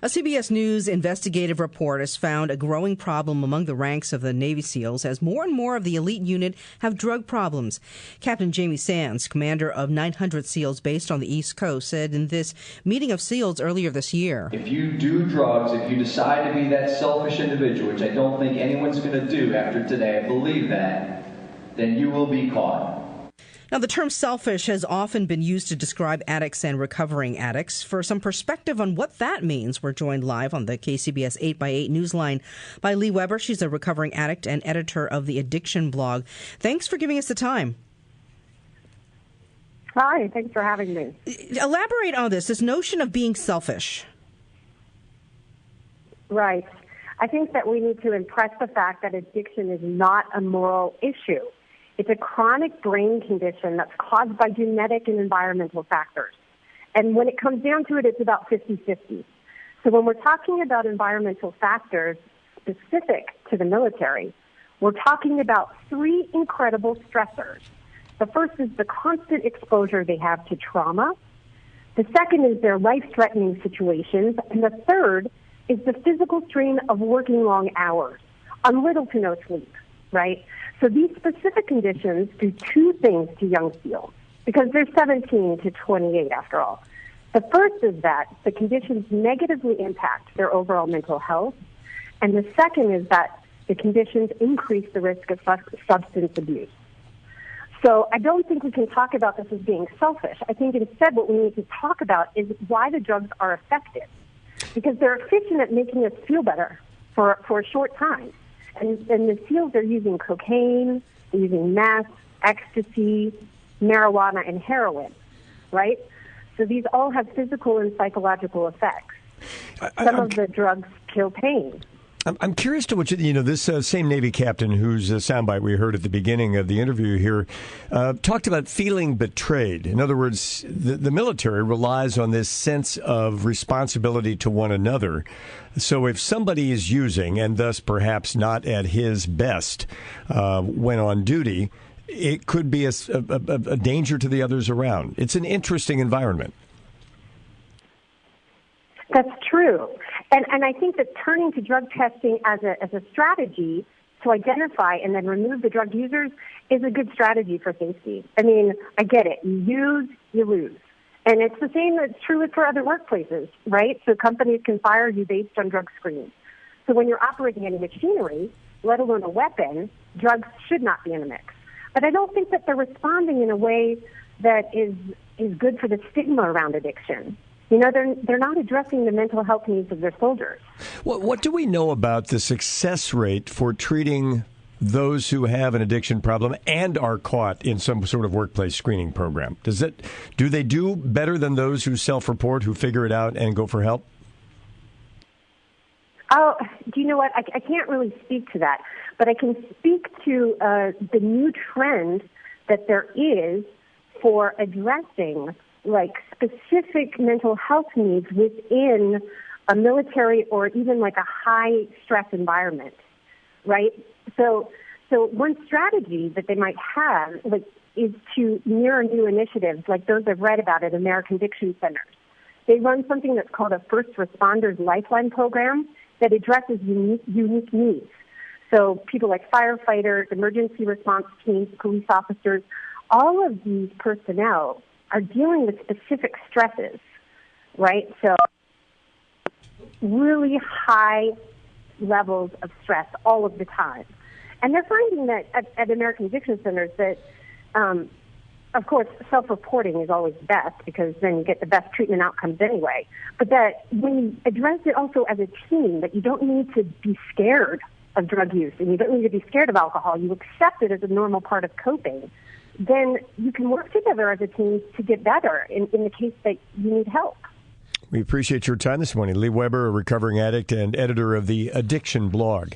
A CBS News investigative report has found a growing problem among the ranks of the Navy SEALs as more and more of the elite unit have drug problems. Captain Jamie Sands, commander of 900 SEALs based on the East Coast, said in this meeting of SEALs earlier this year, "If you do drugs, if you decide to be that selfish individual, which I don't think anyone's going to do after today, I believe that, then you will be caught." Now, the term selfish has often been used to describe addicts and recovering addicts. For some perspective on what that means, we're joined live on the KCBS 8x8 Newsline by Lee Weber. She's a recovering addict and editor of the Addiction blog. Thanks for giving us the time. Hi, thanks for having me. Elaborate on this notion of being selfish. Right. I think that we need to impress the fact that addiction is not a moral issue. It's a chronic brain condition that's caused by genetic and environmental factors. And when it comes down to it, it's about 50-50. So when we're talking about environmental factors specific to the military, we're talking about three incredible stressors. The first is the constant exposure they have to trauma. The second is their life-threatening situations. And the third is the physical strain of working long hours on little to no sleep, right? So these specific conditions do two things to young SEALs, because they're 17 to 28 after all. The first is that the conditions negatively impact their overall mental health, and the second is that the conditions increase the risk of substance abuse. So I don't think we can talk about this as being selfish. I think instead what we need to talk about is why the drugs are effective, because they're efficient at making us feel better for a short time. And the SEALs are using cocaine, they're using meth, ecstasy, marijuana, and heroin, right? So these all have physical and psychological effects. Some of the drugs kill pain. I'm curious to what this same Navy captain whose soundbite we heard at the beginning of the interview here talked about feeling betrayed. In other words, the military relies on this sense of responsibility to one another. So if somebody is using, and thus perhaps not at his best when on duty, it could be a danger to the others around. It's an interesting environment. That's true. And I think that turning to drug testing as a strategy to identify and then remove the drug users is a good strategy for safety. I mean, I get it. You use, you lose. And it's the same that's true for other workplaces, right? So companies can fire you based on drug screens. So when you're operating any machinery, let alone a weapon, drugs should not be in the mix. But I don't think that they're responding in a way that is good for the stigma around addiction. They're not addressing the mental health needs of their soldiers. What do we know about the success rate for treating those who have an addiction problem and are caught in some sort of workplace screening program? Do they do better than those who self-report, who figure it out and go for help? Oh, do you know what? I can't really speak to that, but I can speak to the new trend that there is for addressing specific mental health needs within a military or even a high stress environment, right? So one strategy that they might have is to mirror new initiatives like those I've read about at American Addiction Centers. They run something that's called a First Responders Lifeline program that addresses unique needs. So people like firefighters, emergency response teams, police officers, all of these personnel are dealing with specific stresses, right? So really high levels of stress all of the time. And they're finding that at American Addiction Centers that, of course, self-reporting is always best because then you get the best treatment outcomes anyway. But that when you address it also as a team, that you don't need to be scared of drug use and you don't need to be scared of alcohol. You accept it as a normal part of coping. Then you can work together as a team to get better in the case that you need help. We appreciate your time this morning. Lee Weber, a recovering addict and editor of the Addiction blog.